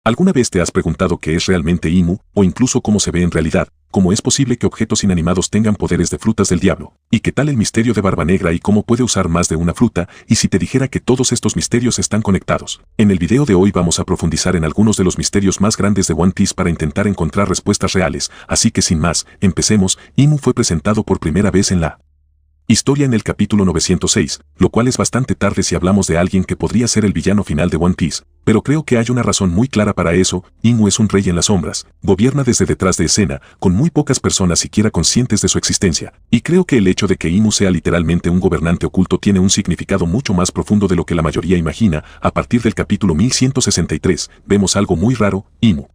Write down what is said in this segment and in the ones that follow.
¿Alguna vez te has preguntado qué es realmente Imu, o incluso cómo se ve en realidad? ¿Cómo es posible que objetos inanimados tengan poderes de frutas del diablo? ¿Y qué tal el misterio de Barba Negra y cómo puede usar más de una fruta? ¿Y si te dijera que todos estos misterios están conectados? En el video de hoy vamos a profundizar en algunos de los misterios más grandes de One Piece para intentar encontrar respuestas reales. Así que sin más, empecemos. Imu fue presentado por primera vez en la historia en el capítulo 906, lo cual es bastante tarde si hablamos de alguien que podría ser el villano final de One Piece, pero creo que hay una razón muy clara para eso. Imu es un rey en las sombras, gobierna desde detrás de escena, con muy pocas personas siquiera conscientes de su existencia, y creo que el hecho de que Imu sea literalmente un gobernante oculto tiene un significado mucho más profundo de lo que la mayoría imagina. A partir del capítulo 1163, vemos algo muy raro: Imu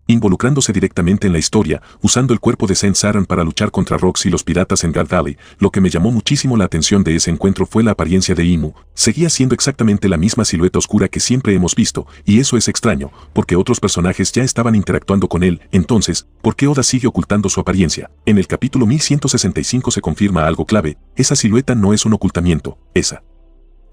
involucrándose directamente en la historia, usando el cuerpo de Saint Saran para luchar contra Rox y los piratas en Guard Valley. Lo que me llamó muchísimo la atención de ese encuentro fue la apariencia de Imu. Seguía siendo exactamente la misma silueta oscura que siempre hemos visto, y eso es extraño, porque otros personajes ya estaban interactuando con él. Entonces, ¿por qué Oda sigue ocultando su apariencia? En el capítulo 1165 se confirma algo clave: esa silueta no es un ocultamiento, esa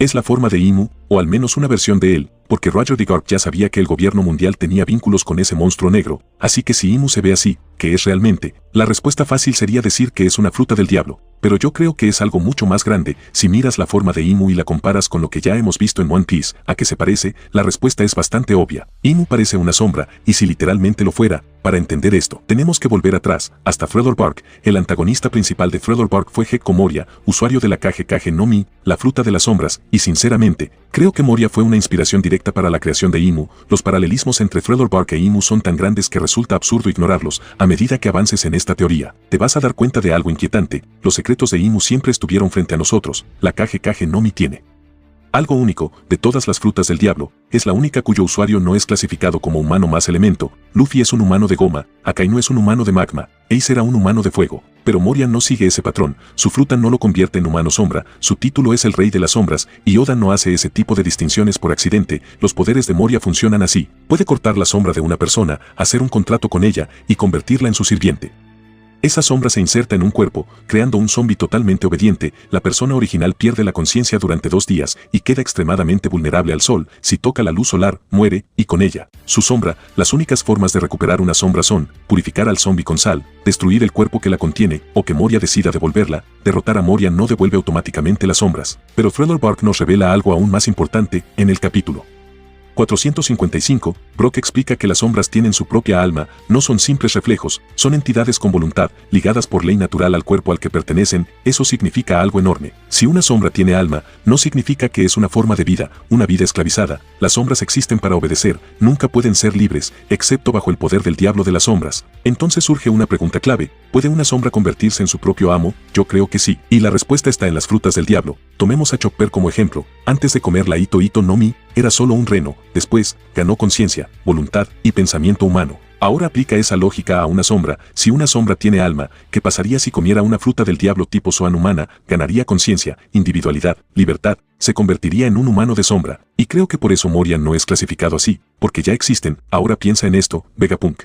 es la forma de Imu, o al menos una versión de él, porque Roger de Garp ya sabía que el gobierno mundial tenía vínculos con ese monstruo negro, así que si Imu se ve así, ¿qué es realmente? La respuesta fácil sería decir que es una fruta del diablo, pero yo creo que es algo mucho más grande. Si miras la forma de Imu y la comparas con lo que ya hemos visto en One Piece, ¿a qué se parece? La respuesta es bastante obvia. Imu parece una sombra, y si literalmente lo fuera, para entender esto, tenemos que volver atrás, hasta Thriller Bark. El antagonista principal de Thriller Bark fue Gekko Moria, usuario de la Kage Kage no Mi, la fruta de las sombras, y sinceramente, creo que Moria fue una inspiración directa para la creación de Imu. Los paralelismos entre Thriller Bark e Imu son tan grandes que resulta absurdo ignorarlos. A medida que avances en esta teoría, te vas a dar cuenta de algo inquietante: los secretos de Imu siempre estuvieron frente a nosotros. La Kage Kage no Mi tiene algo único. De todas las frutas del diablo, es la única cuyo usuario no es clasificado como humano más elemento. Luffy es un humano de goma, Akainu es un humano de magma, Ace era un humano de fuego. Pero Moria no sigue ese patrón, su fruta no lo convierte en humano sombra, su título es el rey de las sombras, y Oda no hace ese tipo de distinciones por accidente. Los poderes de Moria funcionan así: puede cortar la sombra de una persona, hacer un contrato con ella, y convertirla en su sirviente. Esa sombra se inserta en un cuerpo, creando un zombi totalmente obediente. La persona original pierde la conciencia durante 2 días y queda extremadamente vulnerable al sol. Si toca la luz solar, muere, y con ella, su sombra. Las únicas formas de recuperar una sombra son purificar al zombi con sal, destruir el cuerpo que la contiene, o que Moria decida devolverla. Derrotar a Moria no devuelve automáticamente las sombras. Pero Thriller Bark nos revela algo aún más importante. En el capítulo 455, Brock explica que las sombras tienen su propia alma, no son simples reflejos, son entidades con voluntad, ligadas por ley natural al cuerpo al que pertenecen. Eso significa algo enorme. Si una sombra tiene alma, no significa que es una forma de vida, una vida esclavizada. Las sombras existen para obedecer, nunca pueden ser libres, excepto bajo el poder del diablo de las sombras. Entonces surge una pregunta clave: ¿puede una sombra convertirse en su propio amo? Yo creo que sí, y la respuesta está en las frutas del diablo. Tomemos a Chopper como ejemplo. Antes de comer la Ito Ito no Mi, era solo un reno. Después, ganó conciencia, voluntad y pensamiento humano. Ahora aplica esa lógica a una sombra. Si una sombra tiene alma, ¿qué pasaría si comiera una fruta del diablo tipo Zoan humana? Ganaría conciencia, individualidad, libertad, se convertiría en un humano de sombra. Y creo que por eso Moria no es clasificado así, porque ya existen. Ahora piensa en esto: Vegapunk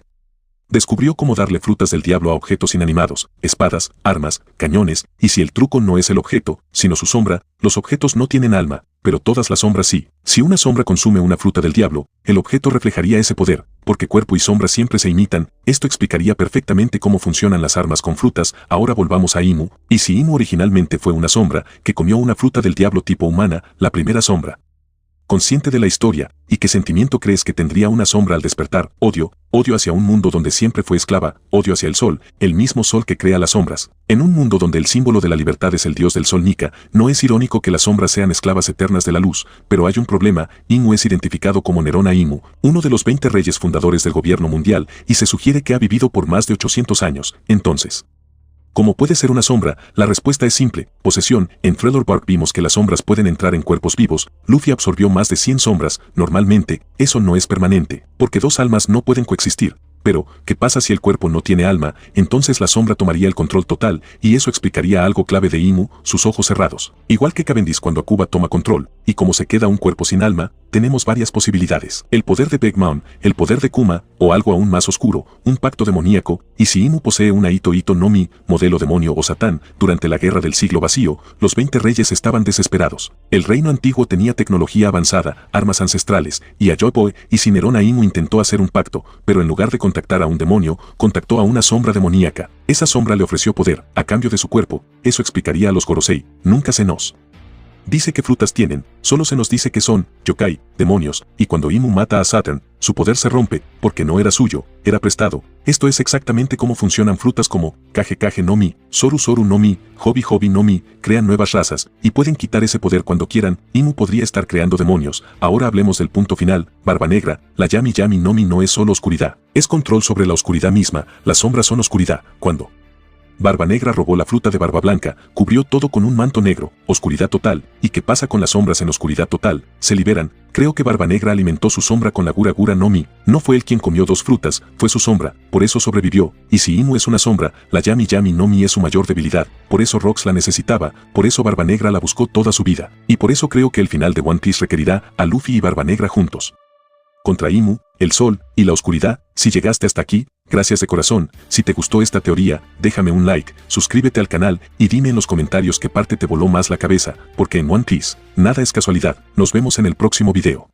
descubrió cómo darle frutas del diablo a objetos inanimados, espadas, armas, cañones, y si el truco no es el objeto, sino su sombra, los objetos no tienen alma, pero todas las sombras sí. Si una sombra consume una fruta del diablo, el objeto reflejaría ese poder, porque cuerpo y sombra siempre se imitan. Esto explicaría perfectamente cómo funcionan las armas con frutas. Ahora volvamos a Imu. ¿Y si Imu originalmente fue una sombra que comió una fruta del diablo tipo humana, la primera sombra consciente de la historia? ¿Y qué sentimiento crees que tendría una sombra al despertar? Odio, odio hacia un mundo donde siempre fue esclava, odio hacia el sol, el mismo sol que crea las sombras. En un mundo donde el símbolo de la libertad es el dios del sol Nika, no es irónico que las sombras sean esclavas eternas de la luz. Pero hay un problema: Imu es identificado como Nerona Imu, uno de los 20 reyes fundadores del gobierno mundial, y se sugiere que ha vivido por más de 800 años. Entonces, ¿cómo puede ser una sombra? La respuesta es simple: posesión. En Thriller Bark vimos que las sombras pueden entrar en cuerpos vivos. Luffy absorbió más de 100 sombras. Normalmente, eso no es permanente, porque 2 almas no pueden coexistir. Pero, ¿qué pasa si el cuerpo no tiene alma? Entonces la sombra tomaría el control total, y eso explicaría algo clave de Imu: sus ojos cerrados. Igual que Cavendish cuando Akuba toma control, y como se queda un cuerpo sin alma, tenemos varias posibilidades. El poder de Big Mom, el poder de Kuma, o algo aún más oscuro, un pacto demoníaco, y si Imu posee una Ito Ito no Mi, modelo demonio o Satán, durante la guerra del siglo vacío, los 20 reyes estaban desesperados. El reino antiguo tenía tecnología avanzada, armas ancestrales, y Ayoboy y Cinerona Imu intentó hacer un pacto, pero en lugar de contactar a un demonio, contactó a una sombra demoníaca. Esa sombra le ofreció poder, a cambio de su cuerpo. Eso explicaría a los Gorosei. Nunca se nos dice qué frutas tienen, solo se nos dice que son yokai, demonios, y cuando Imu mata a Saturn, su poder se rompe, porque no era suyo, era prestado. Esto es exactamente cómo funcionan frutas como Kage Kage no Mi, Soru Soru no Mi, Hobi Hobi no Mi, crean nuevas razas, y pueden quitar ese poder cuando quieran. Imu podría estar creando demonios. Ahora hablemos del punto final. Barba Negra, la Yami Yami no Mi no es solo oscuridad, es control sobre la oscuridad misma. Las sombras son oscuridad. Cuando Barba Negra robó la fruta de Barba Blanca, cubrió todo con un manto negro, oscuridad total. ¿Y qué pasa con las sombras en oscuridad total? Se liberan. Creo que Barba Negra alimentó su sombra con la Gura Gura no Mi. No fue él quien comió 2 frutas, fue su sombra, por eso sobrevivió. Y si Imu es una sombra, la Yami Yami no Mi es su mayor debilidad, por eso Rox la necesitaba, por eso Barba Negra la buscó toda su vida. Y por eso creo que el final de One Piece requerirá a Luffy y Barba Negra juntos contra Imu, el sol y la oscuridad. Si llegaste hasta aquí, gracias de corazón. Si te gustó esta teoría, déjame un like, suscríbete al canal y dime en los comentarios qué parte te voló más la cabeza, porque en One Piece, nada es casualidad. Nos vemos en el próximo video.